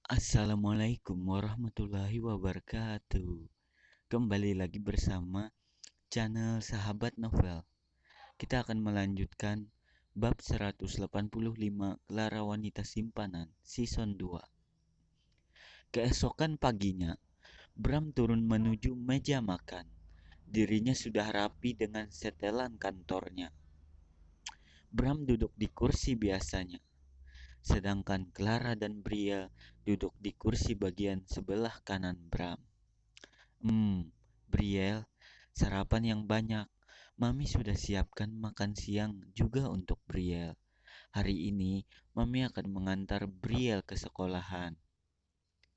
Assalamualaikum warahmatullahi wabarakatuh. Kembali lagi bersama channel Sahabat Novel. Kita akan melanjutkan bab 185 Clara Wanita Simpanan season 2. Keesokan paginya, Bram turun menuju meja makan. Dirinya sudah rapi dengan setelan kantornya. Bram duduk di kursi biasanya, sedangkan Clara dan Bria duduk di kursi bagian sebelah kanan Bram. Brielle, sarapan yang banyak. Mami sudah siapkan makan siang juga untuk Brielle. Hari ini, Mami akan mengantar Brielle ke sekolahan,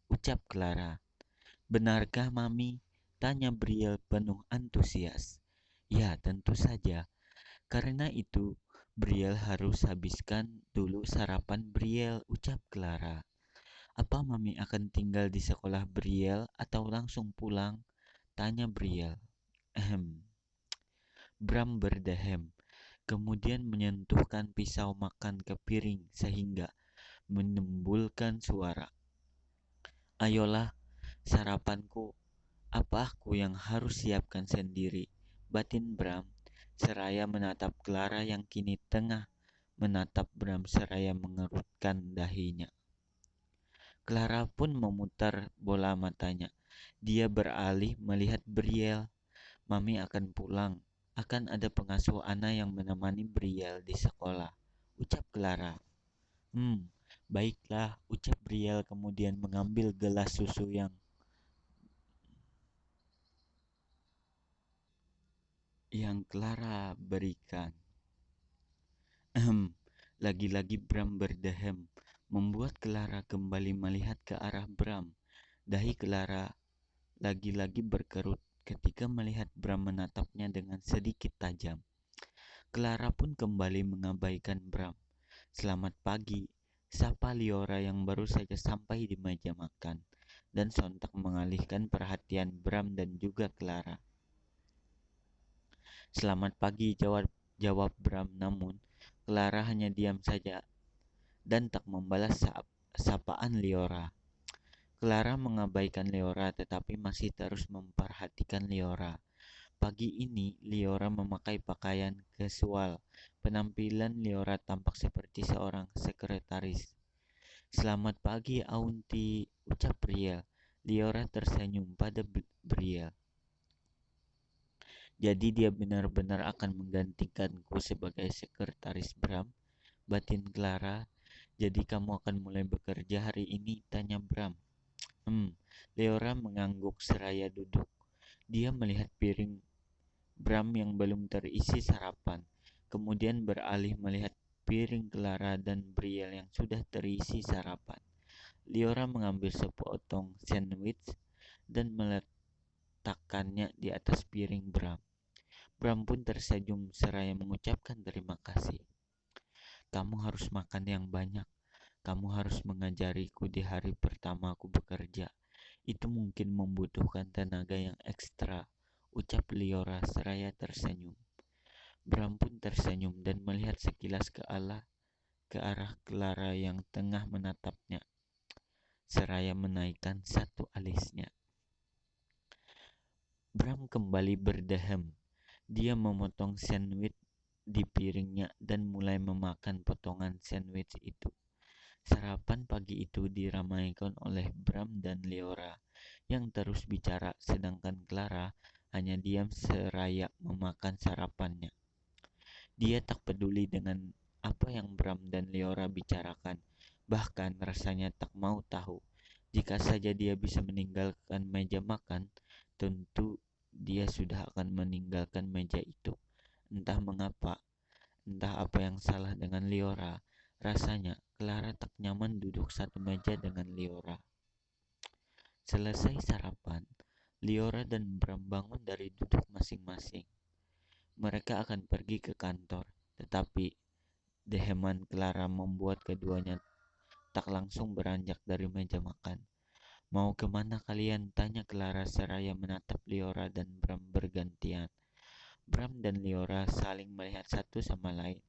ucap Clara. Benarkah, Mami? Tanya Brielle penuh antusias. Ya, tentu saja. Karena itu, Brielle harus habiskan dulu sarapan Brielle, ucap Clara. Apa Mami akan tinggal di sekolah Brielle atau langsung pulang? Tanya Brielle. Bram berdehem, kemudian menyentuhkan pisau makan ke piring sehingga menimbulkan suara. Ayolah, sarapanku, apa aku yang harus siapkan sendiri? Batin Bram, seraya menatap Clara yang kini tengah menatap Bram seraya mengerutkan dahinya. Clara pun memutar bola matanya. Dia beralih melihat Brielle. Mami akan pulang. Akan ada pengasuh Ana yang menemani Brielle di sekolah, ucap Clara. Baiklah, ucap Brielle kemudian mengambil gelas susu yang Clara berikan. Lagi-lagi Bram berdehem, membuat Clara kembali melihat ke arah Bram. Dahi Clara lagi-lagi berkerut ketika melihat Bram menatapnya dengan sedikit tajam. Clara pun kembali mengabaikan Bram. Selamat pagi, sapa Liora yang baru saja sampai di meja makan, dan sontak mengalihkan perhatian Bram dan juga Clara. Selamat pagi, jawab Bram, namun Clara hanya diam saja dan tak membalas sapaan Liora. Clara mengabaikan Liora tetapi masih terus memperhatikan Liora. Pagi ini, Liora memakai pakaian casual. Penampilan Liora tampak seperti seorang sekretaris. Selamat pagi, Aunty, ucap Brielle. Liora tersenyum pada Brielle. Jadi dia benar-benar akan menggantikanku sebagai sekretaris Bram, batin Clara. Jadi kamu akan mulai bekerja hari ini, tanya Bram. Liora mengangguk seraya duduk. Dia melihat piring Bram yang belum terisi sarapan, kemudian beralih melihat piring Clara dan Brielle yang sudah terisi sarapan. Liora mengambil sepotong sandwich dan meletakkannya di atas piring Bram. Bram pun tersenyum seraya mengucapkan terima kasih. Kamu harus makan yang banyak. Kamu harus mengajariku di hari pertama aku bekerja. Itu mungkin membutuhkan tenaga yang ekstra, ucap Liora seraya tersenyum. Bram pun tersenyum dan melihat sekilas ke arah Clara yang tengah menatapnya, seraya menaikkan satu alisnya. Bram kembali berdehem. Dia memotong sandwich di piringnya dan mulai memakan potongan sandwich itu. Sarapan pagi itu diramaikan oleh Bram dan Liora yang terus bicara, sedangkan Clara hanya diam seraya memakan sarapannya. Dia tak peduli dengan apa yang Bram dan Liora bicarakan, bahkan rasanya tak mau tahu. Jika saja dia bisa meninggalkan meja makan, tentu dia sudah akan meninggalkan meja itu. Entah mengapa, entah apa yang salah dengan Liora, rasanya Clara tak nyaman duduk satu meja dengan Liora. Selesai sarapan, Liora dan Bram bangun dari duduk masing-masing. Mereka akan pergi ke kantor, tetapi deheman Clara membuat keduanya tak langsung beranjak dari meja makan. Mau kemana kalian? Tanya Clara seraya menatap Liora dan Bram bergantian. Bram dan Liora saling melihat satu sama lain.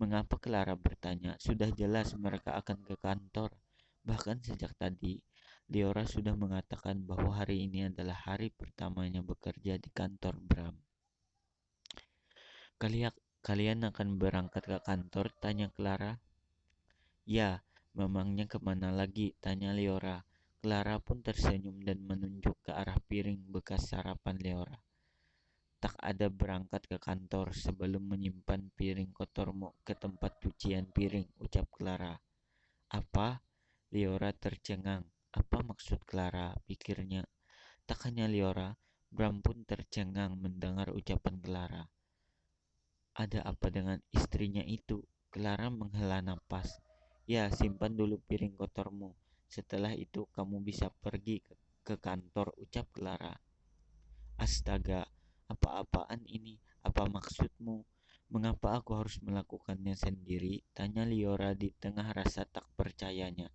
Mengapa Clara bertanya? Sudah jelas mereka akan ke kantor. Bahkan sejak tadi, Liora sudah mengatakan bahwa hari ini adalah hari pertamanya bekerja di kantor Bram. Kalian akan berangkat ke kantor? Tanya Clara. Ya, memangnya kemana lagi? Tanya Liora. Clara pun tersenyum dan menunjuk ke arah piring bekas sarapan Liora. Tak ada berangkat ke kantor sebelum menyimpan piring kotormu ke tempat cucian piring, ucap Clara. Apa? Liora tercengang. Apa maksud Clara? Pikirnya. Tak hanya Liora, Bram pun tercengang mendengar ucapan Clara. Ada apa dengan istrinya itu? Clara menghela napas. Ya, simpan dulu piring kotormu. Setelah itu kamu bisa pergi ke kantor, ucap Clara. Astaga, apa-apaan ini? Apa maksudmu? Mengapa aku harus melakukannya sendiri? Tanya Liora di tengah rasa tak percayanya.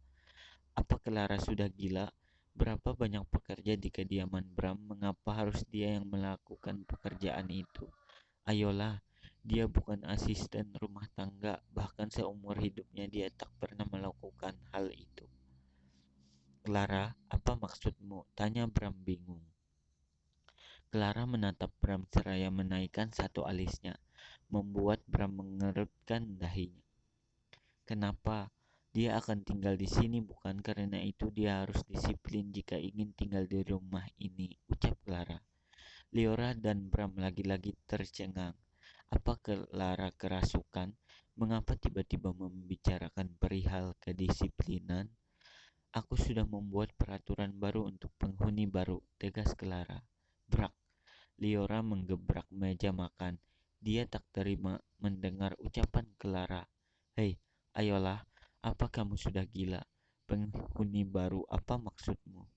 Apa Clara sudah gila? Berapa banyak pekerja di kediaman Bram? Mengapa harus dia yang melakukan pekerjaan itu? Ayolah, dia bukan asisten rumah tangga, bahkan seumur hidupnya dia tak pernah melakukan hal itu. Clara, apa maksudmu? Tanya Bram bingung. Clara menatap Bram seraya menaikkan satu alisnya, membuat Bram mengerutkan dahinya. Kenapa? Dia akan tinggal di sini bukan karena itu dia harus disiplin jika ingin tinggal di rumah ini, ucap Clara. Liora dan Bram lagi-lagi tercengang. Apa Clara kerasukan? Mengapa tiba-tiba membicarakan perihal kedisiplinan? Aku sudah membuat peraturan baru untuk penghuni baru, tegas Clara. Brak. Liora menggebrak meja makan. Dia tak terima mendengar ucapan Clara. Hei, ayolah, apa kamu sudah gila? Penghuni baru, apa maksudmu?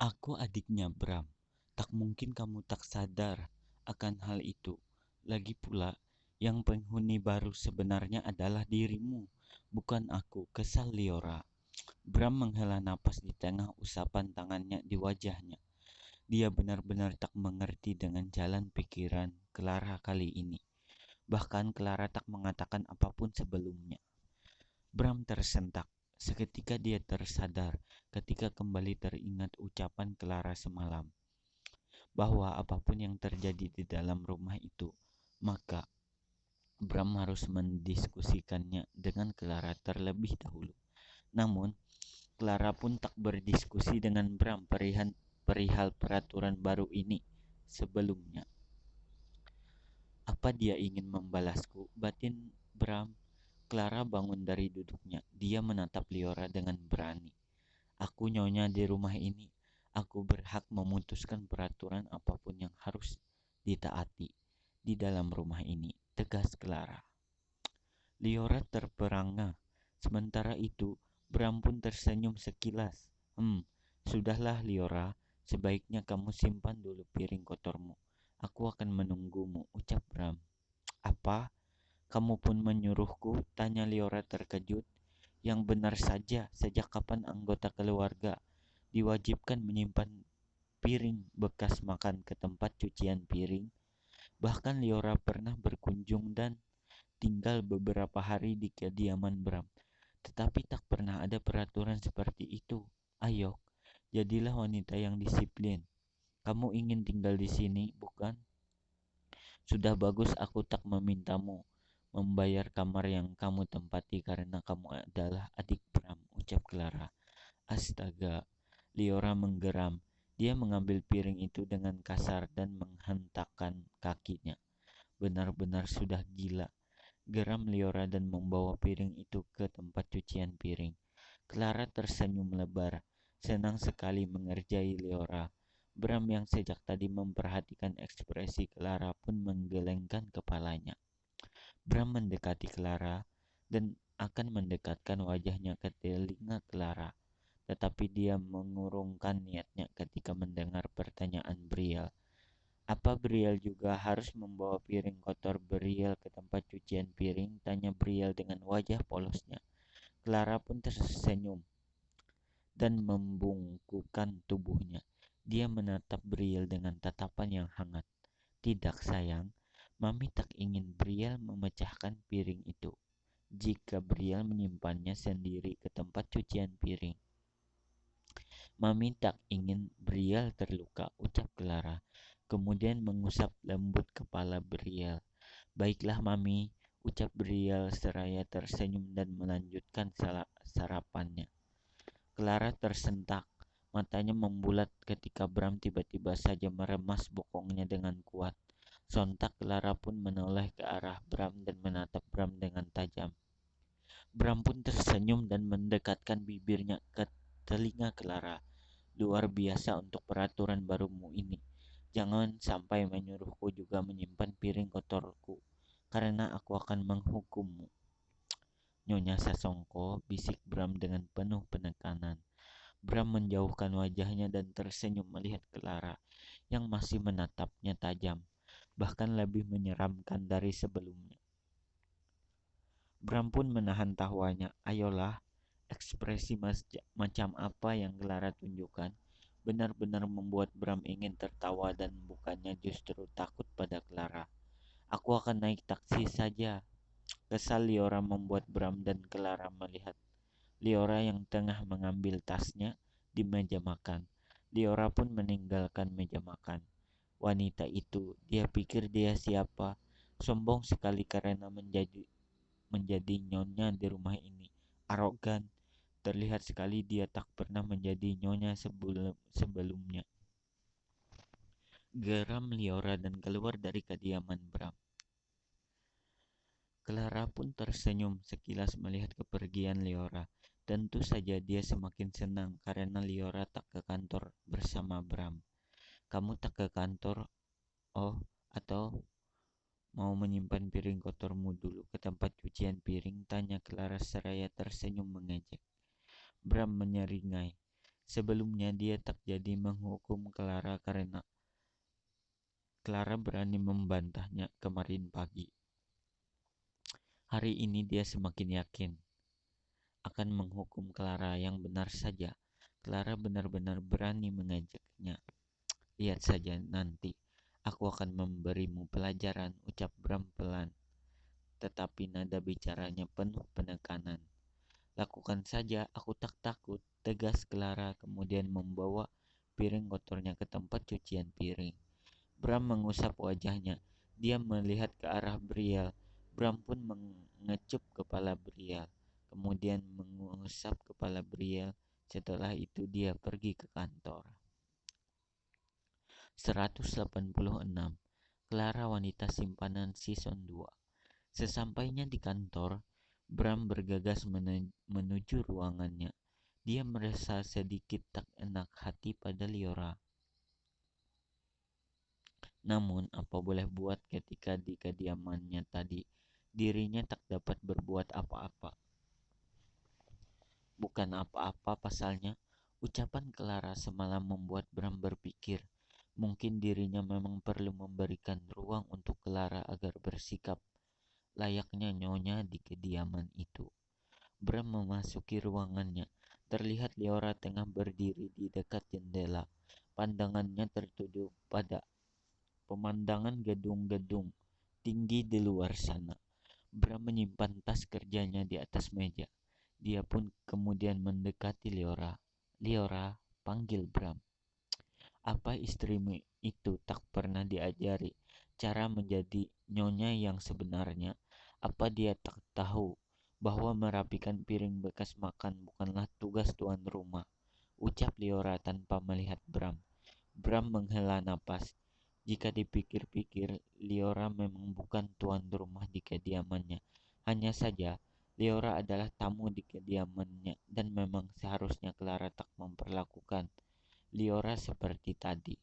Aku adiknya Bram. Tak mungkin kamu tak sadar akan hal itu. Lagi pula, yang penghuni baru sebenarnya adalah dirimu, bukan aku, kesal Liora. Bram menghela napas di tengah usapan tangannya di wajahnya. Dia benar-benar tak mengerti dengan jalan pikiran Clara kali ini. Bahkan Clara tak mengatakan apapun sebelumnya. Bram tersentak. Seketika dia tersadar ketika kembali teringat ucapan Clara semalam. Bahwa apapun yang terjadi di dalam rumah itu, maka Bram harus mendiskusikannya dengan Clara terlebih dahulu. Namun, Clara pun tak berdiskusi dengan Bram perihal peraturan baru ini sebelumnya. Apa dia ingin membalasku? Batin Bram. Clara bangun dari duduknya. Dia menatap Liora dengan berani. Aku nyonya di rumah ini. Aku berhak memutuskan peraturan apapun yang harus ditaati di dalam rumah ini, tegas Clara. Liora terperangah. Sementara itu, Bram pun tersenyum sekilas. Sudahlah Liora, sebaiknya kamu simpan dulu piring kotormu. Aku akan menunggumu, ucap Bram. Apa? Kamu pun menyuruhku? Tanya Liora terkejut. Yang benar saja, sejak kapan anggota keluarga diwajibkan menyimpan piring bekas makan ke tempat cucian piring? Bahkan Liora pernah berkunjung dan tinggal beberapa hari di kediaman Bram, tetapi tak pernah ada peraturan seperti itu. Ayo, jadilah wanita yang disiplin. Kamu ingin tinggal di sini, bukan? Sudah bagus aku tak memintamu membayar kamar yang kamu tempati karena kamu adalah adik Bram, ucap Clara. Astaga, Liora menggeram. Dia mengambil piring itu dengan kasar dan menghentakkan kakinya. Benar-benar sudah gila. Geram Liora dan membawa piring itu ke tempat cucian piring. Clara tersenyum lebar, senang sekali mengerjai Liora. Bram yang sejak tadi memperhatikan ekspresi Clara pun menggelengkan kepalanya. Bram mendekati Clara dan akan mendekatkan wajahnya ke telinga Clara, tetapi dia mengurungkan niatnya ketika mendengar pertanyaan Briel. Apa Briel juga harus membawa piring kotor Briel ke tempat cucian piring? Tanya Briel dengan wajah polosnya. Clara pun tersenyum dan membungkukkan tubuhnya. Dia menatap Briel dengan tatapan yang hangat. Tidak sayang, Mami tak ingin Briel memecahkan piring itu jika Briel menyimpannya sendiri ke tempat cucian piring. Mami tak ingin Briel terluka, ucap Clara, kemudian mengusap lembut kepala Briel. Baiklah Mami, ucap Briel seraya tersenyum dan melanjutkan sarapannya. Clara tersentak, matanya membulat ketika Bram tiba-tiba saja meremas bokongnya dengan kuat. Sontak Clara pun menoleh ke arah Bram dan menatap Bram dengan tajam. Bram pun tersenyum dan mendekatkan bibirnya ke telinga Clara. Luar biasa untuk peraturan barumu ini. Jangan sampai menyuruhku juga menyimpan piring kotorku, karena aku akan menghukummu. Nyonya Sasongko, bisik Bram dengan penuh penekanan. Bram menjauhkan wajahnya dan tersenyum melihat Clara yang masih menatapnya tajam, bahkan lebih menyeramkan dari sebelumnya. Bram pun menahan tawanya. Ayolah, ekspresi macam apa yang Clara tunjukkan benar-benar membuat Bram ingin tertawa dan bukannya justru takut pada Clara. Aku akan naik taksi saja. Kesal Liora membuat Bram dan Clara melihat Liora yang tengah mengambil tasnya di meja makan. Liora pun meninggalkan meja makan. Wanita itu, dia pikir dia siapa? Sombong sekali karena menjadi nyonya di rumah ini. Arogan. Terlihat sekali dia tak pernah menjadi nyonya sebelumnya. Geram Liora dan keluar dari kediaman Bram. Clara pun tersenyum sekilas melihat kepergian Liora. Tentu saja dia semakin senang karena Liora tak ke kantor bersama Bram. Kamu tak ke kantor, oh, atau mau menyimpan piring kotormu dulu ke tempat cucian piring? Tanya Clara seraya tersenyum mengejek. Bram menyeringai. Sebelumnya dia tak jadi menghukum Clara karena Clara berani membantahnya kemarin pagi. Hari ini dia semakin yakin akan menghukum Clara yang benar saja. Clara benar-benar berani mengejaknya. Lihat saja nanti, aku akan memberimu pelajaran, ucap Bram pelan. Tetapi nada bicaranya penuh penekanan. Lakukan saja, aku tak takut, tegas Clara kemudian membawa piring kotornya ke tempat cucian piring. Bram mengusap wajahnya. Dia melihat ke arah Briel. Bram pun mengecup kepala Briel, kemudian mengusap kepala Briel. Setelah itu dia pergi ke kantor. 186. Clara Wanita Simpanan Season 2. Sesampainya di kantor, Bram bergegas menuju ruangannya. Dia merasa sedikit tak enak hati pada Liora. Namun, apa boleh buat ketika di kediamannya tadi, dirinya tak dapat berbuat apa-apa. Bukan apa-apa pasalnya, ucapan Clara semalam membuat Bram berpikir, mungkin dirinya memang perlu memberikan ruang untuk Clara agar bersikap layaknya nyonya di kediaman itu. Bram memasuki ruangannya. Terlihat Liora tengah berdiri di dekat jendela. Pandangannya tertuju pada pemandangan gedung-gedung tinggi di luar sana. Bram menyimpan tas kerjanya di atas meja. Dia pun kemudian mendekati Liora. Liora, panggil Bram. Apa istrimu itu tak pernah diajari cara menjadi nyonya yang sebenarnya? Apa dia tak tahu bahwa merapikan piring bekas makan bukanlah tugas tuan rumah? Ucap Liora tanpa melihat Bram. Bram menghela napas. Jika dipikir-pikir, Liora memang bukan tuan rumah di kediamannya. Hanya saja, Liora adalah tamu di kediamannya dan memang seharusnya Clara tak memperlakukan Liora seperti tadi.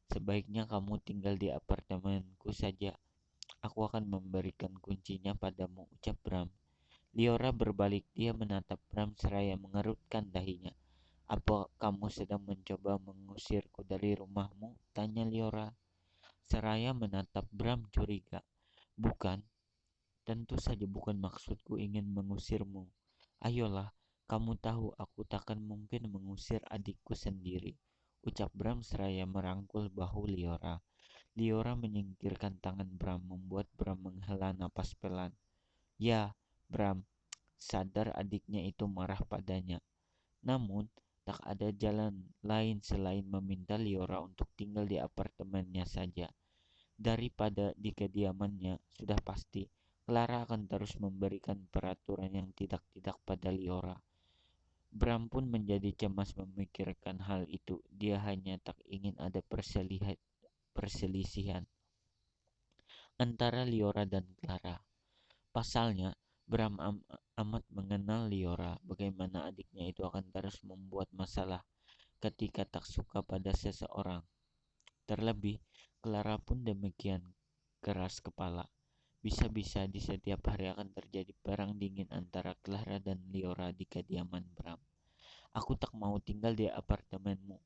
Sebaiknya kamu tinggal di apartemenku saja. Aku akan memberikan kuncinya padamu, ucap Bram. Liora berbalik, dia menatap Bram seraya mengerutkan dahinya. Apa kamu sedang mencoba mengusirku dari rumahmu? Tanya Liora. Seraya menatap Bram curiga. Bukan, tentu saja bukan maksudku ingin mengusirmu. Ayolah, kamu tahu aku takkan mungkin mengusir adikku sendiri, ucap Bram seraya merangkul bahu Liora. Liora menyingkirkan tangan Bram, membuat Bram menghela napas pelan. Ya, Bram sadar adiknya itu marah padanya. Namun, tak ada jalan lain selain meminta Liora untuk tinggal di apartemennya saja. Daripada di kediamannya, sudah pasti Clara akan terus memberikan peraturan yang tidak-tidak pada Liora. Bram pun menjadi cemas memikirkan hal itu. Dia hanya tak ingin ada perselisihan antara Liora dan Clara. Pasalnya, Bram amat mengenal Liora, bagaimana adiknya itu akan terus membuat masalah ketika tak suka pada seseorang. Terlebih, Clara pun demikian keras kepala. Bisa-bisa di setiap hari akan terjadi perang dingin antara Clara dan Liora di kediaman Bram. Aku tak mau tinggal di apartemenmu.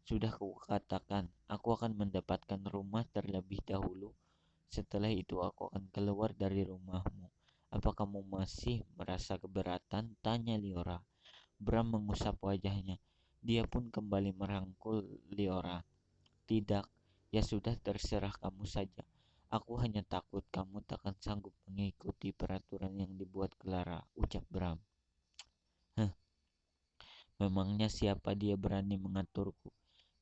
Sudah kukatakan, aku akan mendapatkan rumah terlebih dahulu. Setelah itu aku akan keluar dari rumahmu. Apa kamu masih merasa keberatan? Tanya Liora. Bram mengusap wajahnya. Dia pun kembali merangkul Liora. Tidak, ya sudah terserah kamu saja. Aku hanya takut kamu takkan sanggup mengikuti peraturan yang dibuat Clara, ucap Bram. Heh, memangnya siapa dia berani mengaturku?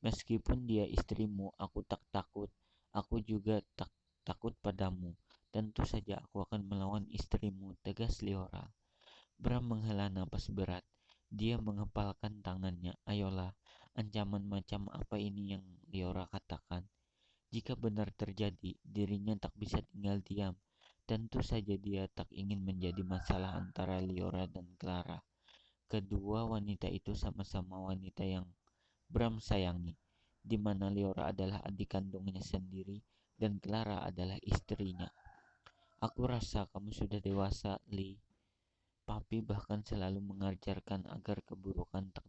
Meskipun dia istrimu, aku tak takut. Aku juga tak takut padamu. Tentu saja aku akan melawan istrimu, tegas Liora. Bram menghela napas berat. Dia mengepalkan tangannya. Ayolah, ancaman macam apa ini yang Liora katakan? Jika benar terjadi, dirinya tak bisa tinggal diam. Tentu saja dia tak ingin menjadi masalah antara Liora dan Clara. Kedua wanita itu sama-sama wanita yang Bram sayangi, di mana Liora adalah adik kandungnya sendiri dan Clara adalah istrinya. Aku rasa kamu sudah dewasa, Lee. Papi bahkan selalu mengajarkan agar keburukan tak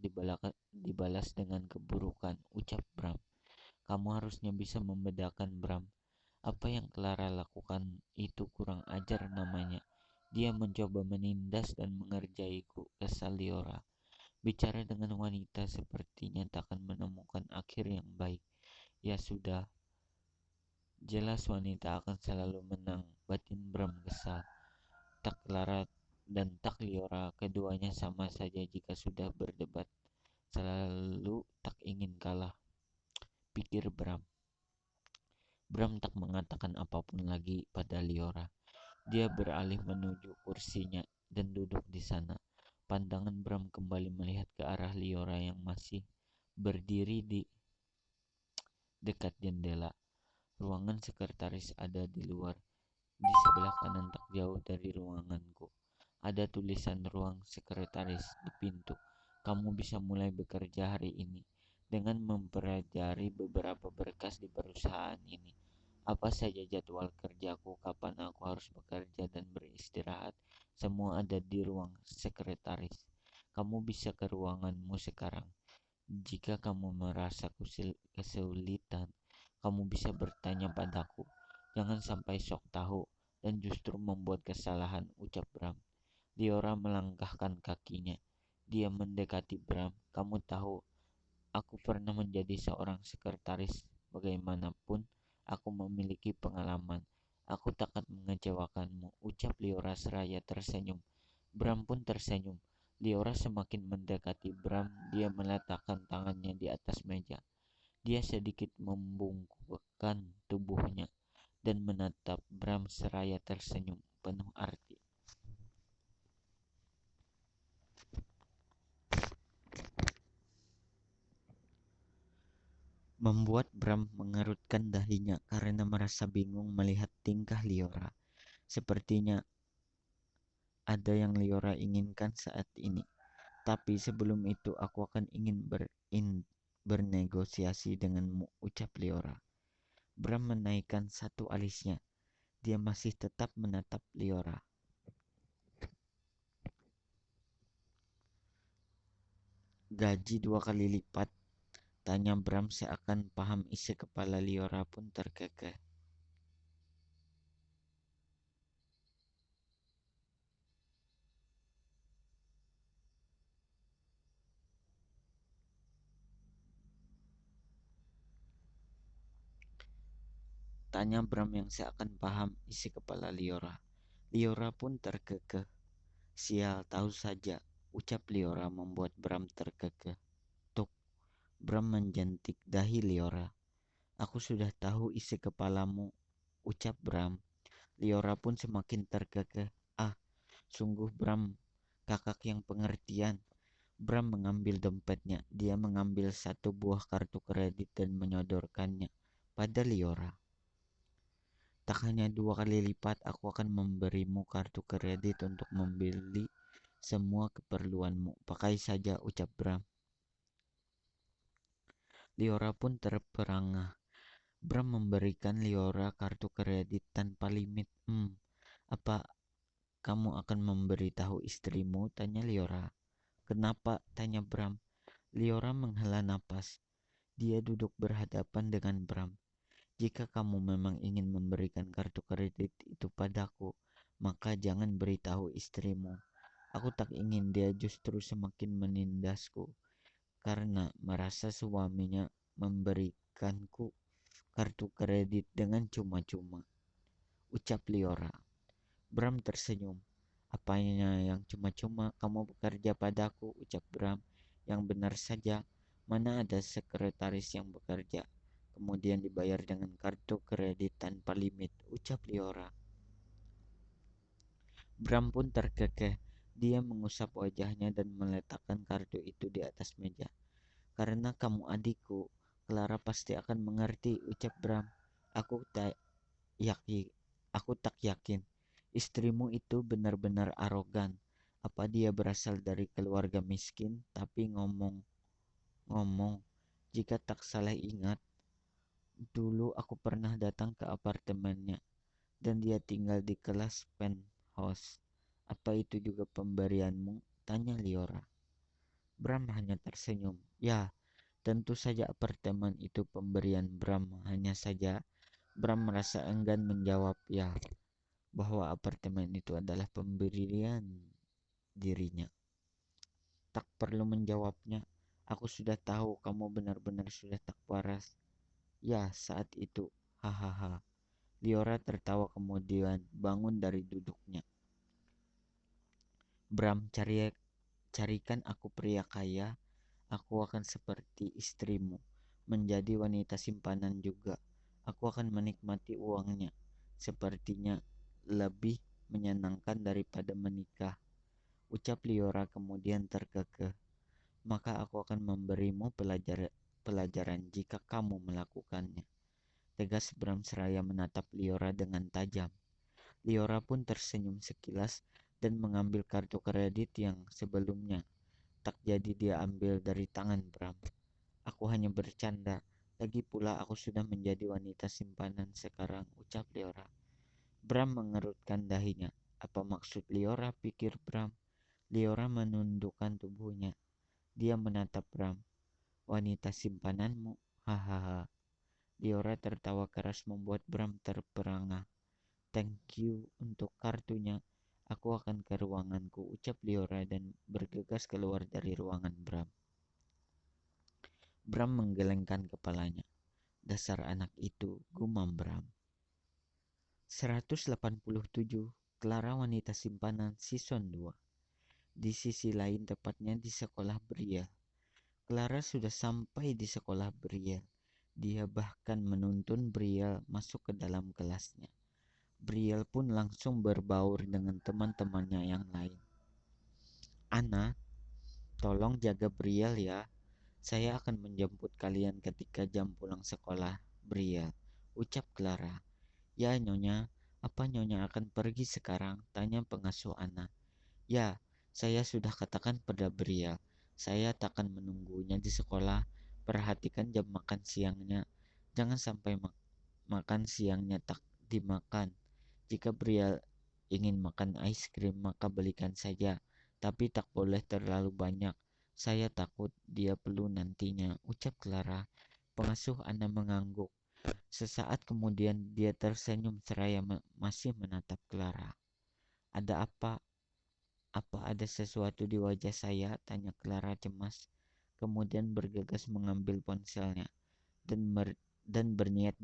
dibalas dengan keburukan, ucap Bram. Kamu harusnya bisa membedakan, Bram. Apa yang Clara lakukan itu kurang ajar namanya. Dia mencoba menindas dan mengerjaiku, kesal Liora. Bicara dengan wanita sepertinya takkan menemukan akhir yang baik. Ya sudah, jelas wanita akan selalu menang, batin Bram kesal. Tak Clara dan tak Liora, keduanya sama saja jika sudah berdebat. Selalu tak ingin kalah, pikir Bram. Bram tak mengatakan apapun lagi pada Liora. Dia beralih menuju kursinya dan duduk di sana. Pandangan Bram kembali melihat ke arah Liora yang masih berdiri di dekat jendela. Ruangan sekretaris ada di luar. Di sebelah kanan tak jauh dari ruanganku. Ada tulisan ruang sekretaris di pintu. Kamu bisa mulai bekerja hari ini dengan mempelajari beberapa berkas di perusahaan ini. Apa saja jadwal kerjaku, kapan aku harus bekerja dan beristirahat, semua ada di ruang sekretaris. Kamu bisa ke ruanganmu sekarang. Jika kamu merasa kesulitan, kamu bisa bertanya padaku. Jangan sampai sok tahu dan justru membuat kesalahan, ucap Bram. Liora melangkahkan kakinya. Dia mendekati Bram. Kamu tahu, aku pernah menjadi seorang sekretaris. Bagaimanapun, aku memiliki pengalaman. Aku takkan mengecewakanmu, ucap Liora seraya tersenyum. Bram pun tersenyum. Liora semakin mendekati Bram. Dia meletakkan tangannya di atas meja. Dia sedikit membungkukkan tubuhnya dan menatap Bram seraya tersenyum penuh arti. Membuat Bram mengerutkan dahinya karena merasa bingung melihat tingkah Liora. Sepertinya ada yang Liora inginkan saat ini. Tapi sebelum itu aku akan ingin bernegosiasi denganmu, ucap Liora. Bram menaikkan satu alisnya. Dia masih tetap menatap Liora. Gaji 2 kali lipat, tanya Bram seakan paham isi kepala Liora pun terkekeh. Tanya Bram yang seakan paham isi kepala Liora. Liora pun terkekeh. Sial, tahu saja, ucap Liora membuat Bram terkekeh. Tuk, Bram menjentik dahi Liora. Aku sudah tahu isi kepalamu, ucap Bram. Liora pun semakin terkekeh. Ah, sungguh Bram, kakak yang pengertian. Bram mengambil dompetnya. Dia mengambil satu buah kartu kredit dan menyodorkannya pada Liora. Tak hanya 2 kali lipat, aku akan memberimu kartu kredit untuk membeli semua keperluanmu. Pakai saja, ucap Bram. Liora pun terperangah. Bram memberikan Liora kartu kredit tanpa limit. Apa kamu akan memberitahu istrimu? Tanya Liora. Kenapa? Tanya Bram. Liora menghela napas. Dia duduk berhadapan dengan Bram. Jika kamu memang ingin memberikan kartu kredit itu padaku, maka jangan beritahu istrimu. Aku tak ingin dia justru semakin menindasku karena merasa suaminya memberikanku kartu kredit dengan cuma-cuma, ucap Liora. Bram tersenyum. Apanya yang cuma-cuma? Kamu bekerja padaku, ucap Bram. Yang benar saja, mana ada sekretaris yang bekerja kemudian dibayar dengan kartu kredit tanpa limit, ucap Liora. Bram pun terkekeh. Dia mengusap wajahnya dan meletakkan kartu itu di atas meja. Karena kamu adikku, Clara pasti akan mengerti, ucap Bram. Aku tak yakin. Aku tak yakin. Istrimu itu benar-benar arogan. Apa dia berasal dari keluarga miskin? Tapi ngomong-ngomong, jika tak salah ingat, dulu aku pernah datang ke apartemennya dan dia tinggal di kelas penthouse. Apa itu juga pemberianmu? Tanya Liora. Bram hanya tersenyum. Ya, tentu saja apartemen itu pemberian Bram. Hanya saja Bram merasa enggan menjawab ya, bahwa apartemen itu adalah pemberian dirinya. Tak perlu menjawabnya. Aku sudah tahu kamu benar-benar sudah tak waras. Ya, saat itu. Hahaha. Liora tertawa kemudian bangun dari duduknya. Bram, carikan aku pria kaya. Aku akan seperti istrimu, menjadi wanita simpanan juga. Aku akan menikmati uangnya. Sepertinya lebih menyenangkan daripada menikah, ucap Liora kemudian terkekeh. Maka aku akan memberimu pelajaran jika kamu melakukannya. Tegas Bram seraya menatap Liora dengan tajam. Liora pun tersenyum sekilas dan mengambil kartu kredit yang sebelumnya tak jadi dia ambil dari tangan Bram. Aku hanya bercanda. Lagi pula aku sudah menjadi wanita simpanan sekarang, ucap Liora. Bram mengerutkan dahinya. Apa maksud Liora? Pikir Bram. Liora menundukkan tubuhnya. Dia menatap Bram. Wanita simpananmu? Hahaha. Liora tertawa keras membuat Bram terperangah. Thank you untuk kartunya. Aku akan ke ruanganku, ucap Liora dan bergegas keluar dari ruangan Bram. Bram menggelengkan kepalanya. Dasar anak itu, gumam Bram. 187 Clara Wanita Simpanan Season 2. Di sisi lain, tepatnya di sekolah Brielle. Clara sudah sampai di sekolah Brielle. Dia bahkan menuntun Brielle masuk ke dalam kelasnya. Brielle pun langsung berbaur dengan teman-temannya yang lain. Anna, tolong jaga Brielle ya. Saya akan menjemput kalian ketika jam pulang sekolah, Brielle, ucap Clara. Ya Nyonya, apa Nyonya akan pergi sekarang? Tanya pengasuh Anna. Ya, saya sudah katakan pada Brielle. Saya takkan menunggunya di sekolah. Perhatikan jam makan siangnya. Jangan sampai makan siangnya tak dimakan. Jika Brielle ingin makan es krim, maka belikan saja. Tapi tak boleh terlalu banyak. Saya takut dia perlu nantinya, ucap Clara. Pengasuh Anna mengangguk. Sesaat kemudian dia tersenyum seraya masih menatap Clara. Ada apa? Apa ada sesuatu di wajah saya? Tanya Clara cemas. Kemudian bergegas mengambil ponselnya dan dan berniat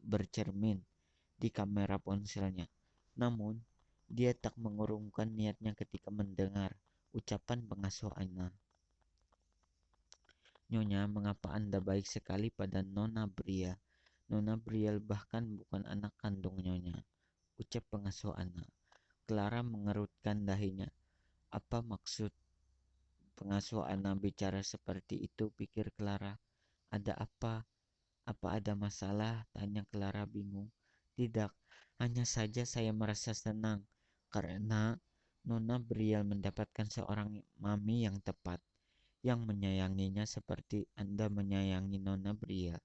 bercermin di kamera ponselnya. Namun, dia tak mengurungkan niatnya ketika mendengar ucapan pengasuh Ana. Nyonya, mengapa Anda baik sekali pada Nona Bria? Nona Briel bahkan bukan anak kandung Nyonya, ucap pengasuh Ana. Clara mengerutkan dahinya. Apa maksud pengasuh Ana bicara seperti itu, pikir Clara. Ada apa? Apa ada masalah? Tanya Clara bingung. Tidak, hanya saja saya merasa senang karena Nona Briel mendapatkan seorang mami yang tepat, yang menyayanginya seperti Anda menyayangi Nona Briel.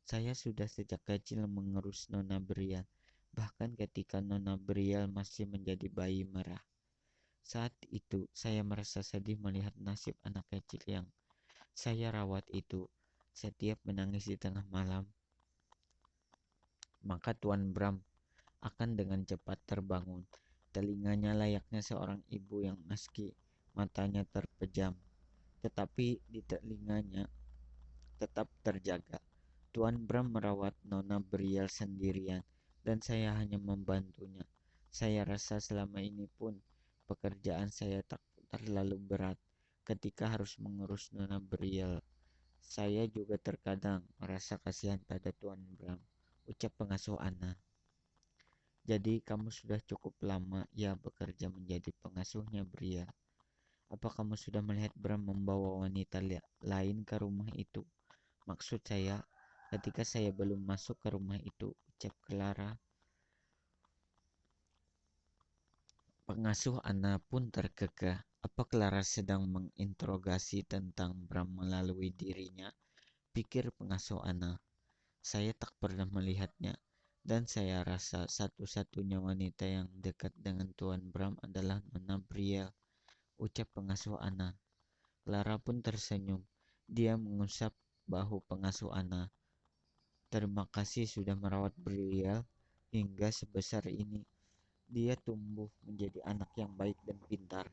Saya sudah sejak kecil mengurus Nona Briel, bahkan ketika Nona Briel masih menjadi bayi merah. Saat itu, saya merasa sedih melihat nasib anak kecil yang saya rawat itu. Setiap menangis di tengah malam, maka Tuan Bram akan dengan cepat terbangun. Telinganya layaknya seorang ibu yang meski matanya terpejam, tetapi di telinganya tetap terjaga. Tuan Bram merawat Nona Briel sendirian, dan saya hanya membantunya. Saya rasa selama ini pun pekerjaan saya tak terlalu berat ketika harus mengurus Nona Briel. Saya juga terkadang merasa kasihan pada Tuan Bram, ucap pengasuh Ana. Jadi kamu sudah cukup lama ya bekerja menjadi pengasuhnya Briel. Apa kamu sudah melihat Bram membawa wanita lain ke rumah itu? Maksud saya, ketika saya belum masuk ke rumah itu, ucap Clara. Pengasuh Ana pun terkekeh. Apa Clara sedang menginterogasi tentang Bram melalui dirinya? Pikir pengasuh Ana. Saya tak pernah melihatnya, dan saya rasa satu-satunya wanita yang dekat dengan Tuan Bram adalah Nona Briel, ucap pengasuh Ana. Clara pun tersenyum. Dia mengusap bahu pengasuh Ana. Terima kasih sudah merawat Briel hingga sebesar ini. Dia tumbuh menjadi anak yang baik dan pintar.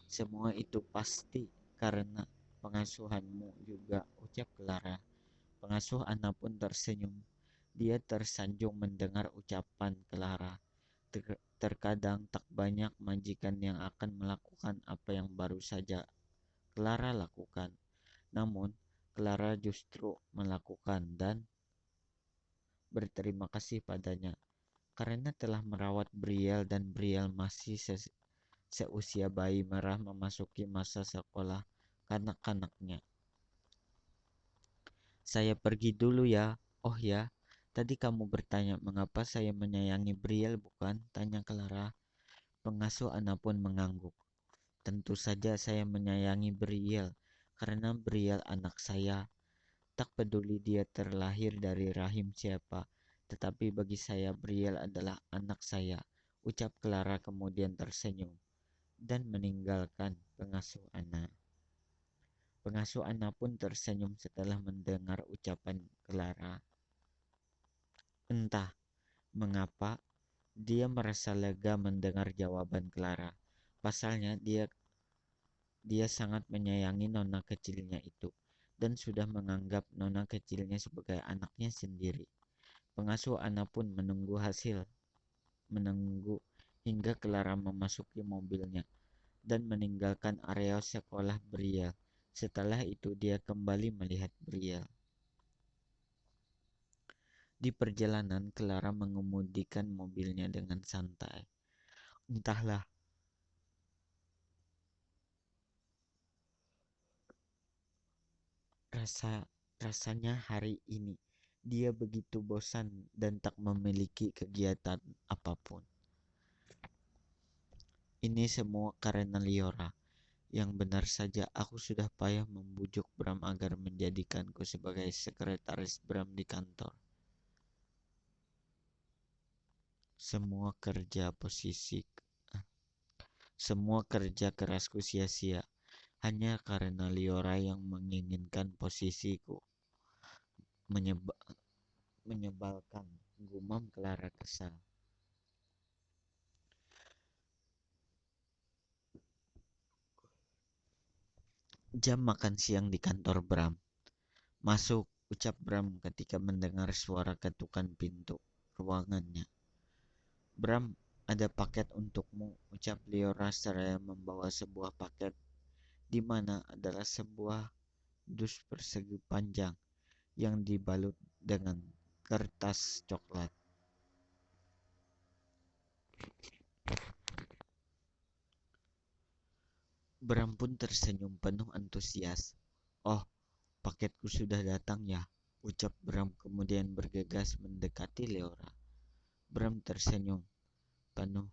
Semua itu pasti karena pengasuhanmu juga, ucap Clara. Pengasuh Ana pun tersenyum. Dia tersanjung mendengar ucapan Clara. Terkadang tak banyak majikan yang akan melakukan apa yang baru saja Clara lakukan. Namun, Clara justru melakukan dan berterima kasih padanya karena telah merawat Briel dan Briel masih seusia bayi merah memasuki masa sekolah kanak-kanaknya. Saya pergi dulu ya. Oh ya, tadi kamu bertanya mengapa saya menyayangi Briel, bukan? Tanya Clara. Pengasuh Ana pun mengangguk. Tentu saja saya menyayangi Briel karena Briel anak saya. Tak peduli dia terlahir dari rahim siapa, tetapi bagi saya Briel adalah anak saya, ucap Clara kemudian tersenyum dan meninggalkan pengasuh Ana. Pengasuh Ana pun tersenyum setelah mendengar ucapan Clara. Entah mengapa dia merasa lega mendengar jawaban Clara. Pasalnya dia sangat menyayangi nona kecilnya itu dan sudah menganggap nona kecilnya sebagai anaknya sendiri. Pengasuh Ana pun menunggu hingga Clara memasuki mobilnya dan meninggalkan area sekolah Briel. Setelah itu dia kembali melihat Briel. Di perjalanan, Clara mengemudikan mobilnya dengan santai. Entahlah, rasanya hari ini dia begitu bosan dan tak memiliki kegiatan apapun. Ini semua karena Liora. Yang benar saja aku sudah payah membujuk Bram agar menjadikanku sebagai sekretaris Bram di kantor. Semua kerja posisi Semua kerja kerasku sia-sia hanya karena Liora yang menginginkan posisiku. Menyebalkan, gumam Clara kesal. Jam makan siang di kantor Bram. Masuk, ucap Bram ketika mendengar suara ketukan pintu ruangannya. Bram, ada paket untukmu, ucap Liora seraya membawa sebuah paket di mana adalah sebuah dus persegi panjang yang dibalut dengan kertas coklat. Bram pun tersenyum penuh antusias. Oh, paketku sudah datang ya, ucap Bram kemudian bergegas mendekati Leora. Bram tersenyum penuh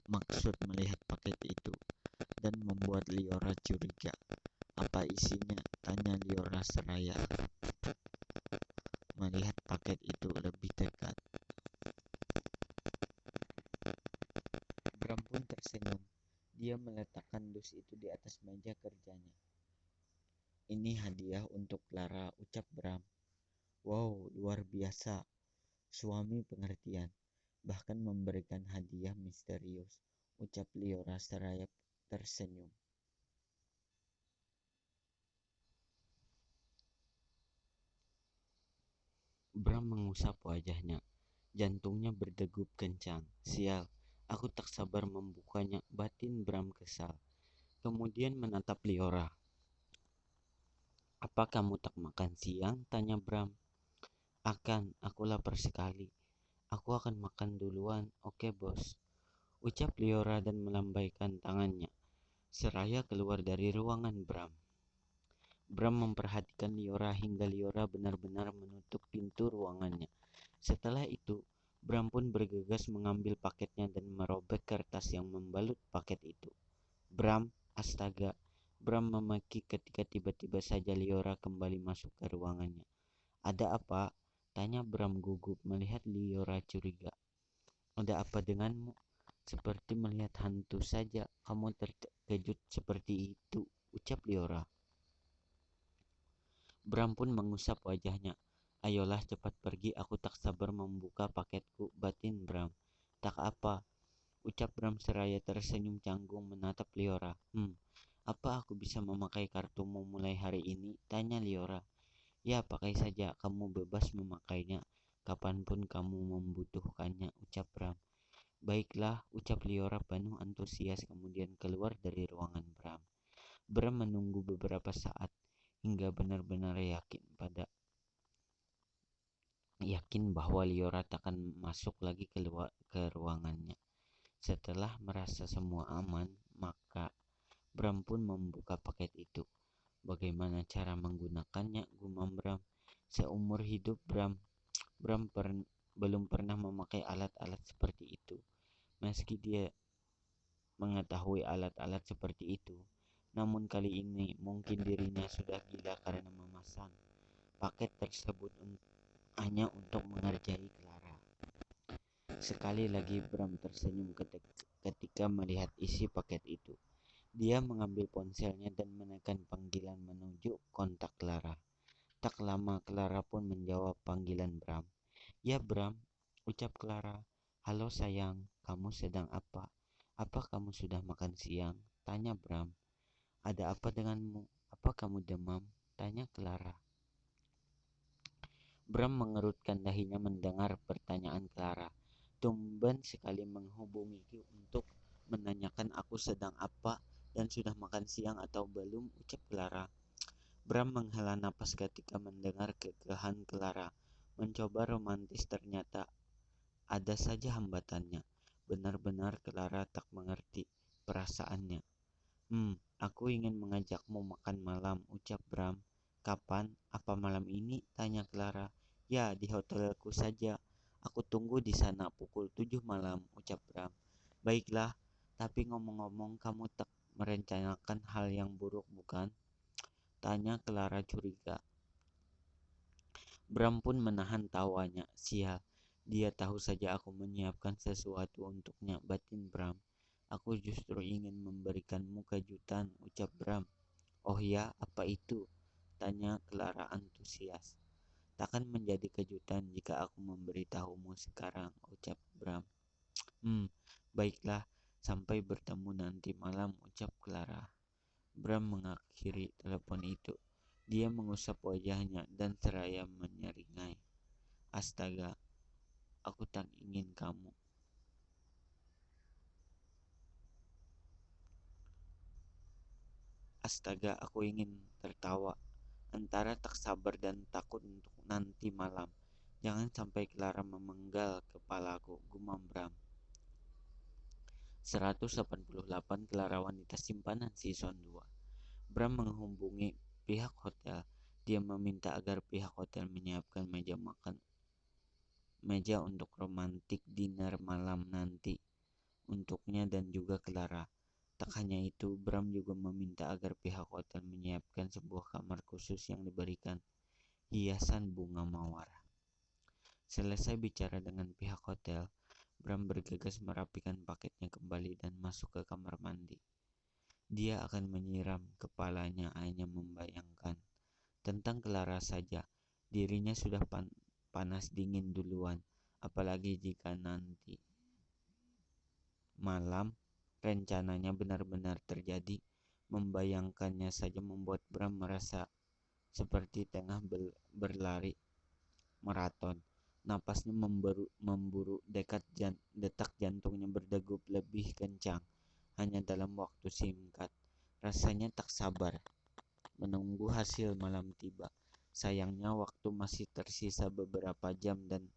maksud melihat paket itu dan membuat Leora curiga. Apa isinya? Tanya Leora seraya melihat paket itu lebih dekat. Bram pun tersenyum. Dia meletakkan dus itu di atas meja kerjanya. Ini hadiah untuk Clara, ucap Bram. Wow, luar biasa. Suami pengertian. Bahkan memberikan hadiah misterius, ucap Liora seraya tersenyum. Bram mengusap wajahnya. Jantungnya berdegup kencang. Sial, aku tak sabar membukanya, batin Bram kesal. Kemudian menatap Liora. Apa kamu tak makan siang? Tanya Bram. Akan, aku lapar sekali. Aku akan makan duluan, oke bos. Ucap Liora dan melambaikan tangannya, seraya keluar dari ruangan Bram. Bram memperhatikan Liora hingga Liora benar-benar menutup pintu ruangannya. Setelah itu, Bram pun bergegas mengambil paketnya dan merobek kertas yang membalut paket itu. Bram, astaga, Bram memaki ketika tiba-tiba saja Liora kembali masuk ke ruangannya. Ada apa? Tanya Bram gugup melihat Liora curiga. Ada apa denganmu? Seperti melihat hantu saja, kamu terkejut seperti itu, ucap Liora. Bram pun mengusap wajahnya. Ayolah cepat pergi, aku tak sabar membuka paketku, batin Bram. Tak apa, ucap Bram seraya tersenyum canggung menatap Liora. Apa aku bisa memakai kartumu mulai hari ini? Tanya Liora. Ya, pakai saja, kamu bebas memakainya kapanpun kamu membutuhkannya, ucap Bram. Baiklah, ucap Liora penuh antusias kemudian keluar dari ruangan Bram. Bram menunggu beberapa saat hingga benar-benar yakin bahwa Liora takkan masuk lagi ke ruangannya. Setelah merasa semua aman, maka Bram pun membuka paket itu. Bagaimana cara menggunakannya? Gumam Bram. Seumur hidup Bram belum pernah memakai alat-alat seperti itu. Meski dia mengetahui alat-alat seperti itu, namun kali ini mungkin dirinya sudah gila karena memasang paket tersebut hanya untuk mengerjai Clara. Sekali lagi Bram tersenyum ketika melihat isi paket itu. Dia mengambil ponselnya dan menekan panggilan menuju kontak Clara. Tak lama Clara pun menjawab panggilan Bram. Ya Bram, ucap Clara. Halo sayang, kamu sedang apa? Apa kamu sudah makan siang? Tanya Bram. Ada apa denganmu? Apa kamu demam? Tanya Clara. Bram mengerutkan dahinya mendengar pertanyaan Clara. Tumben sekali menghubungiku untuk menanyakan aku sedang apa dan sudah makan siang atau belum, ucap Clara. Bram menghela napas ketika mendengar kekeh Clara. Mencoba romantis ternyata ada saja hambatannya. Benar-benar Clara tak mengerti perasaannya. Aku ingin mengajakmu makan malam, ucap Bram. Kapan? Apa malam ini? Tanya Clara. Ya, di hotelku saja. Aku tunggu di sana pukul 7 malam, ucap Bram. Baiklah, tapi ngomong-ngomong kamu tak merencanakan hal yang buruk bukan? Tanya Clara curiga. Bram pun menahan tawanya. Sial, dia tahu saja aku menyiapkan sesuatu untuknya, batin Bram. Aku justru ingin memberikanmu kejutan, ucap Bram. Oh ya, apa itu? Tanya Clara antusias. Takkan menjadi kejutan jika aku memberitahumu sekarang, ucap Bram. Baiklah, sampai bertemu nanti malam, ucap Clara. Bram mengakhiri telepon itu. Dia mengusap wajahnya dan seraya menyeringai. Astaga, aku tak ingin kamu. Astaga, aku ingin tertawa. Antara tak sabar dan takut untuk nanti malam. Jangan sampai Clara memenggal kepalaku, gumam Bram. 188 Clara Wanita Simpanan Season 2. Bram menghubungi pihak hotel. Dia meminta agar pihak hotel menyiapkan meja untuk romantik dinner malam nanti untuknya dan juga Clara. Tak hanya itu, Bram juga meminta agar pihak hotel menyiapkan sebuah kamar khusus yang diberikan hiasan bunga mawar. Selesai bicara dengan pihak hotel, Bram bergegas merapikan paketnya kembali dan masuk ke kamar mandi. Dia akan menyiram kepalanya hanya membayangkan tentang Clara saja. Dirinya sudah panas dingin duluan, apalagi jika nanti malam rencananya benar-benar terjadi. Membayangkannya saja membuat Bram merasa seperti tengah berlari maraton. Napasnya memburu, detak jantungnya berdegup lebih kencang hanya dalam waktu singkat. Rasanya tak sabar menunggu hasil malam tiba. Sayangnya waktu masih tersisa beberapa jam dan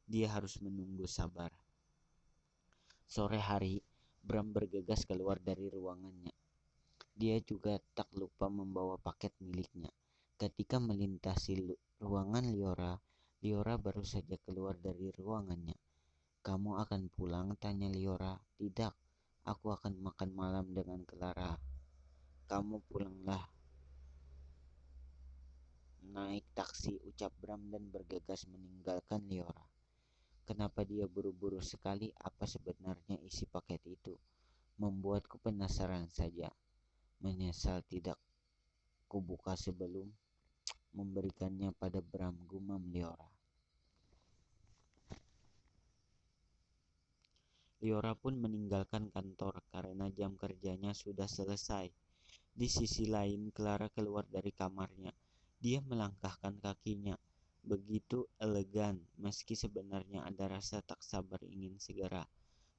dia harus menunggu sabar. Sore hari, Bram bergegas keluar dari ruangannya. Dia juga tak lupa membawa paket miliknya. Ketika melintasi ruangan Liora, Liora baru saja keluar dari ruangannya. "Kamu akan pulang?" tanya Liora. "Tidak, aku akan makan malam dengan Clara." "Kamu pulanglah." Naik taksi, ucap Bram dan bergegas meninggalkan Liora. Kenapa dia buru-buru sekali? Apa sebenarnya isi paket itu? Membuatku penasaran saja. Menyesal tidak kubuka sebelum memberikannya pada Bram, gumam Liora. Liora pun meninggalkan kantor karena jam kerjanya sudah selesai. Di sisi lain, Clara keluar dari kamarnya. Dia melangkahkan kakinya begitu elegan, meski sebenarnya ada rasa tak sabar ingin segera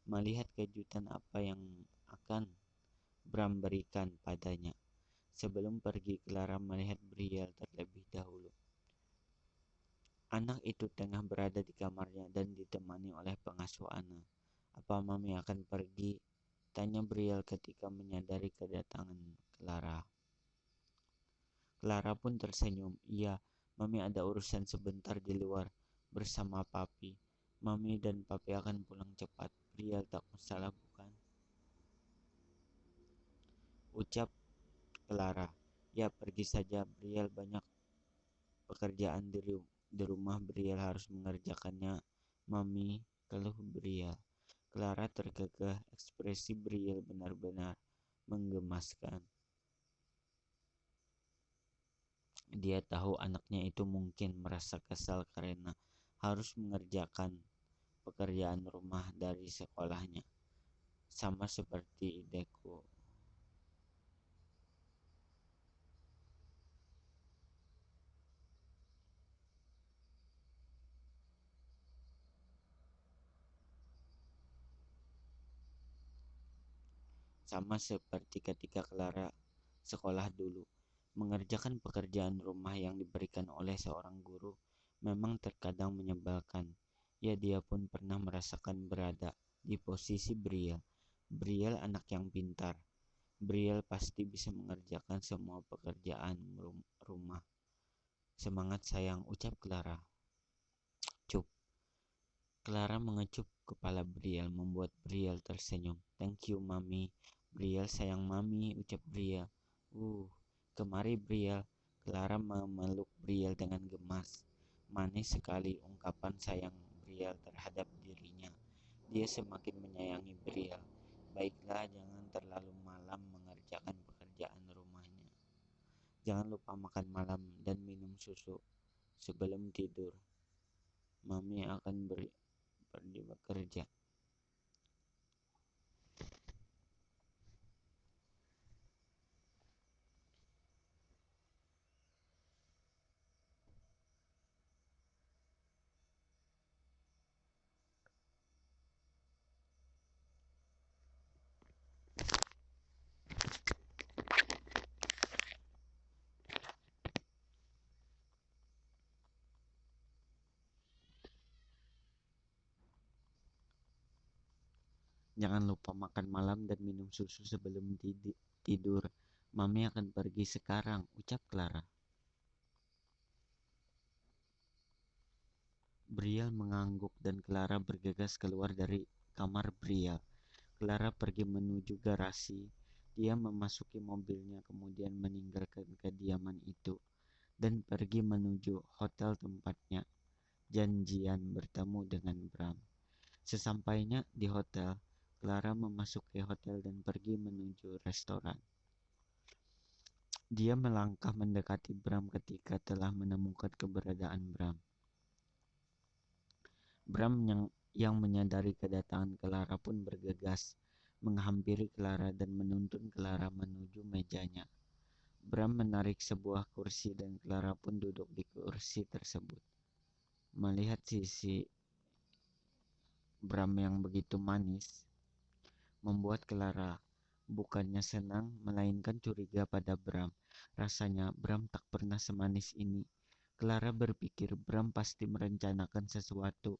melihat kejutan apa yang akan Bram berikan padanya. Sebelum pergi, Clara melihat Brielle terlebih dahulu. Anak itu tengah berada di kamarnya dan ditemani oleh pengasuh Anna. "Apa Mami akan pergi?" tanya Brielle ketika menyadari kedatangan Clara. Clara pun tersenyum. "Iya, Mami ada urusan sebentar di luar bersama Papi. Mami dan Papi akan pulang cepat." "Brielle tak masalah bukan?" ucap Clara. "Ya, pergi saja Brielle, banyak pekerjaan di rumah Brielle harus mengerjakannya." "Mami," keluh Brielle. Clara terkekeh, ekspresi Brielle benar-benar menggemaskan. Dia tahu anaknya itu mungkin merasa kesal karena harus mengerjakan pekerjaan rumah dari sekolahnya. Sama seperti ideku. Sama seperti ketika Clara sekolah dulu. Mengerjakan pekerjaan rumah yang diberikan oleh seorang guru memang terkadang menyebalkan. Ya, dia pun pernah merasakan berada di posisi Brielle. Brielle anak yang pintar. Brielle pasti bisa mengerjakan semua pekerjaan rumah. "Semangat sayang," ucap Clara. Cup. Clara mengecup kepala Brielle membuat Brielle tersenyum. "Thank you, Mami." "Brielle sayang Mami," ucap Brielle. Kemari Brielle." Clara memeluk Brielle dengan gemas. Manis sekali ungkapan sayang Brielle terhadap dirinya. Dia semakin menyayangi Brielle. "Baiklah, jangan terlalu malam mengerjakan pekerjaan rumahnya. Jangan lupa makan malam dan minum susu sebelum tidur. Mami akan pergi bekerja." Jangan lupa makan malam dan minum susu sebelum tidur. Mami akan pergi sekarang, ucap Clara. Brielle mengangguk dan Clara bergegas keluar dari kamar Brielle. Clara pergi menuju garasi. Dia memasuki mobilnya kemudian meninggalkan kediaman itu dan pergi menuju hotel tempatnya janjian bertemu dengan Bram. Sesampainya di hotel, Clara memasuki hotel dan pergi menuju restoran. Dia melangkah mendekati Bram ketika telah menemukan keberadaan Bram. Bram yang menyadari kedatangan Clara pun bergegas menghampiri Clara dan menuntun Clara menuju mejanya. Bram menarik sebuah kursi dan Clara pun duduk di kursi tersebut. Melihat sisi Bram yang begitu manis, membuat Clara bukannya senang, melainkan curiga pada Bram. Rasanya Bram tak pernah semanis ini. Clara berpikir Bram pasti merencanakan sesuatu.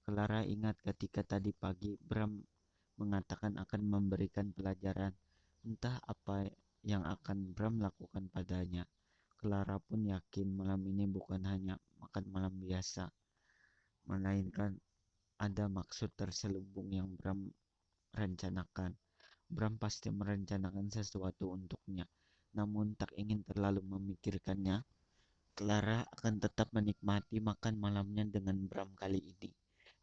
Clara ingat ketika tadi pagi Bram mengatakan akan memberikan pelajaran. Entah apa yang akan Bram lakukan padanya. Clara pun yakin malam ini bukan hanya makan malam biasa, melainkan ada maksud terselubung yang Bram rencanakan. Bram pasti merencanakan sesuatu untuknya, namun tak ingin terlalu memikirkannya. Clara akan tetap menikmati makan malamnya dengan Bram kali ini.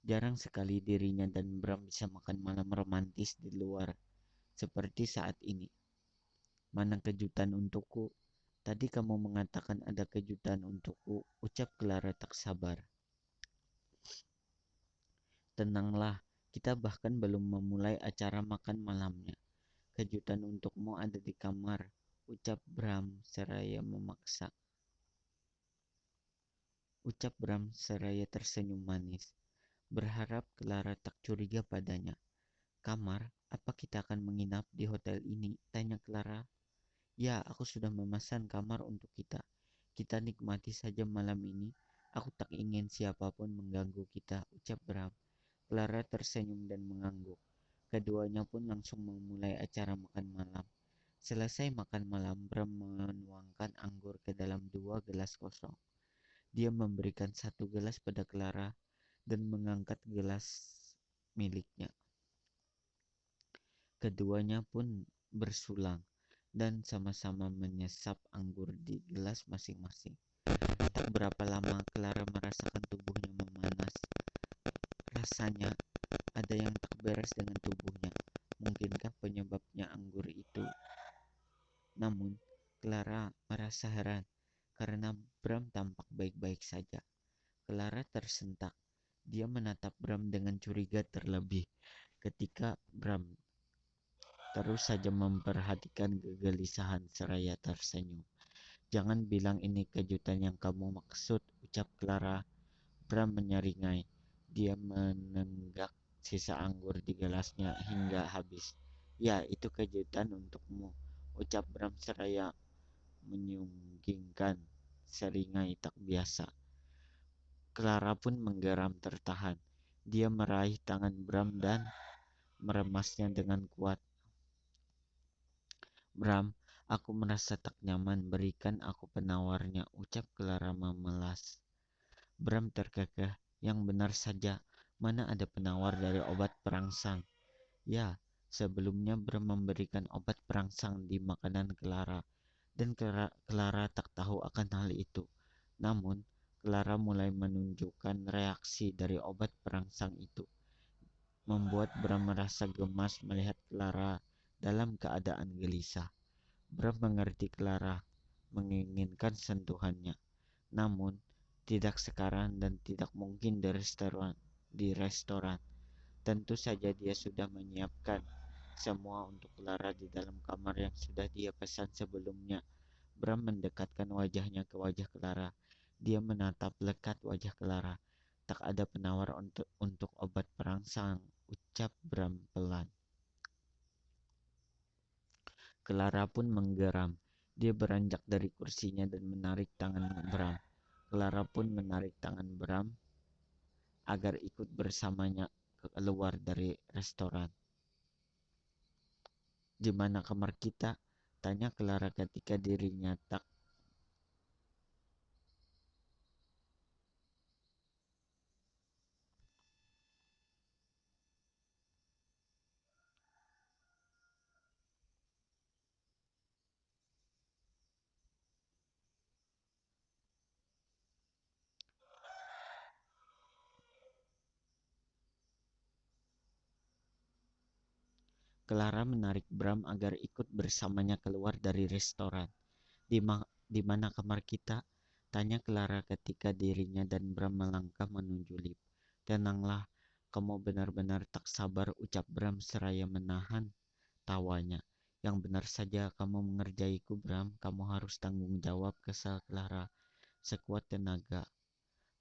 Jarang sekali dirinya dan Bram bisa makan malam romantis di luar, seperti saat ini. Mana kejutan untukku? Tadi kamu mengatakan ada kejutan untukku, ucap Clara tak sabar. Tenanglah, kita bahkan belum memulai acara makan malamnya. Kejutan untukmu ada di kamar, ucap Bram seraya memaksa. Ucap Bram seraya tersenyum manis, berharap Clara tak curiga padanya. Kamar, apa kita akan menginap di hotel ini? Tanya Clara. Ya, aku sudah memesan kamar untuk kita. Kita nikmati saja malam ini. Aku tak ingin siapapun mengganggu kita, ucap Bram. Clara tersenyum dan mengangguk. Keduanya pun langsung memulai acara makan malam. Selesai makan malam, Bram menuangkan anggur ke dalam 2 gelas kosong. Dia memberikan 1 gelas pada Clara dan mengangkat gelas miliknya. Keduanya pun bersulang dan sama-sama menyesap anggur di gelas masing-masing. Tak berapa lama Clara merasakan tubuhnya memanas. Rasanya ada yang tak beres dengan tubuhnya. Mungkinkah penyebabnya anggur itu? Namun, Clara merasa heran karena Bram tampak baik-baik saja. Clara tersentak. Dia menatap Bram dengan curiga terlebih ketika Bram terus saja memperhatikan kegelisahan seraya tersenyum. Jangan bilang ini kejutan yang kamu maksud, ucap Clara. Bram menyeringai. Dia menenggak sisa anggur di gelasnya hingga habis. Ya, itu kejutan untukmu, ucap Bram seraya menyunggingkan seringai tak biasa. Clara pun menggeram tertahan. Dia meraih tangan Bram dan meremasnya dengan kuat. Bram, aku merasa tak nyaman, berikan aku penawarnya, ucap Clara memelas. Bram terkekeh, yang benar saja, mana ada penawar dari obat perangsang. Ya, sebelumnya Bram memberikan obat perangsang di makanan Clara, dan Clara tak tahu akan hal itu. Namun, Clara mulai menunjukkan reaksi dari obat perangsang itu, membuat Bram merasa gemas melihat Clara dalam keadaan gelisah. Bram mengerti Clara menginginkan sentuhannya, namun tidak sekarang dan tidak mungkin di restoran. Tentu saja dia sudah menyiapkan semua untuk Clara di dalam kamar yang sudah dia pesan sebelumnya. Bram mendekatkan wajahnya ke wajah Clara. Dia menatap lekat wajah Clara. Tak ada penawar untuk obat perangsang, ucap Bram pelan. Clara pun menggeram. Dia beranjak dari kursinya dan menarik tangan Bram. Clara pun menarik tangan Bram agar ikut bersamanya keluar dari restoran. Di mana kamar kita? Tanya Clara ketika dirinya tak Clara menarik Bram agar ikut bersamanya keluar dari restoran. Di mana kamar kita? Tanya Clara ketika dirinya dan Bram melangkah menuju lift. Tenanglah, kamu benar-benar tak sabar, ucap Bram seraya menahan tawanya. Yang benar saja kamu mengerjaiku, Bram. Kamu harus tanggung jawab, kesal Clara sekuat tenaga.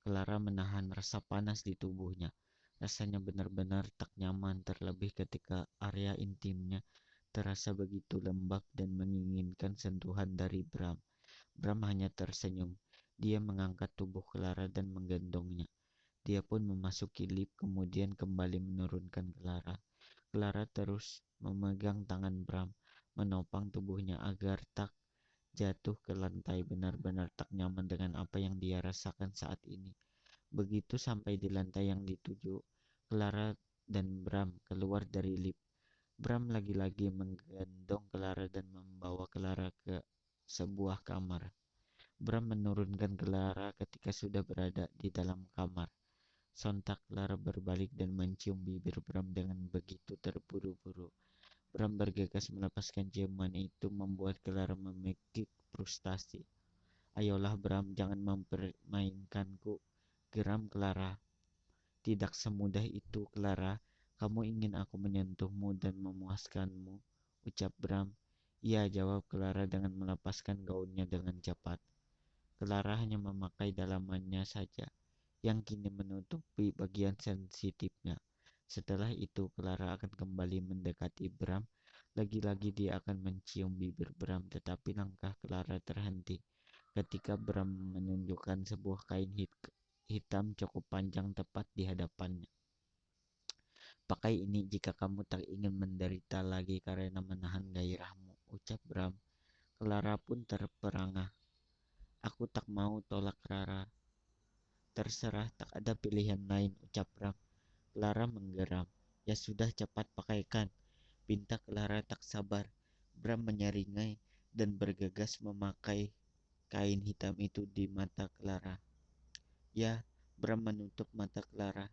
Clara menahan rasa panas di tubuhnya. Rasanya benar-benar tak nyaman, terlebih ketika area intimnya terasa begitu lembab dan menginginkan sentuhan dari Bram. Bram hanya tersenyum. Dia mengangkat tubuh Clara dan menggendongnya. Dia pun memasuki lift, kemudian kembali menurunkan Clara. Clara terus memegang tangan Bram, menopang tubuhnya agar tak jatuh ke lantai. Benar-benar tak nyaman dengan apa yang dia rasakan saat ini. Begitu sampai di lantai yang dituju, Clara dan Bram keluar dari lift. Bram lagi-lagi menggendong Clara dan membawa Clara ke sebuah kamar. Bram menurunkan Clara ketika sudah berada di dalam kamar. Sontak Clara berbalik dan mencium bibir Bram dengan begitu terburu-buru. Bram bergegas melepaskan ciuman itu membuat Clara memekik frustasi. Ayolah Bram, jangan mempermainkanku, geram Clara. Tidak semudah itu, Clara. Kamu ingin aku menyentuhmu dan memuaskanmu, ucap Bram. Iya, jawab Clara dengan melepaskan gaunnya dengan cepat. Clara hanya memakai dalamannya saja, yang kini menutupi bagian sensitifnya. Setelah itu, Clara akan kembali mendekati Bram. Lagi-lagi dia akan mencium bibir Bram, tetapi langkah Clara terhenti ketika Bram menunjukkan sebuah kain hitam cukup panjang tepat di hadapannya. Pakai ini jika kamu tak ingin menderita lagi karena menahan gairahmu, ucap Bram. Clara pun terperangah. Aku tak mau, tolak Clara. Terserah, tak ada pilihan lain, ucap Bram. Clara menggeram. Ya sudah, cepat pakaikan, pinta Clara tak sabar. Bram menyeringai dan bergegas memakai kain hitam itu di mata Clara. Ya, Bram menutup mata Clara.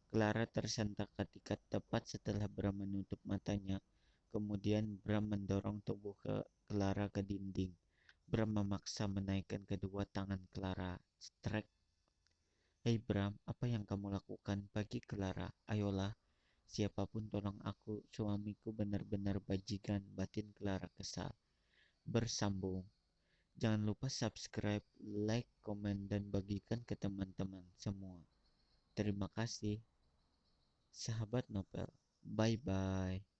Clara tersentak ketika tepat setelah Bram menutup matanya. Kemudian Bram mendorong tubuh Clara ke dinding. Bram memaksa menaikkan kedua tangan Clara. Strek. Hei Bram, apa yang kamu lakukan? Bagi Clara. Ayolah, siapapun tolong aku. Suamiku benar-benar bajingan, batin Clara kesal. Bersambung. Jangan lupa subscribe, like, komen, dan bagikan ke teman-teman semua. Terima kasih, sahabat novel. Bye-bye.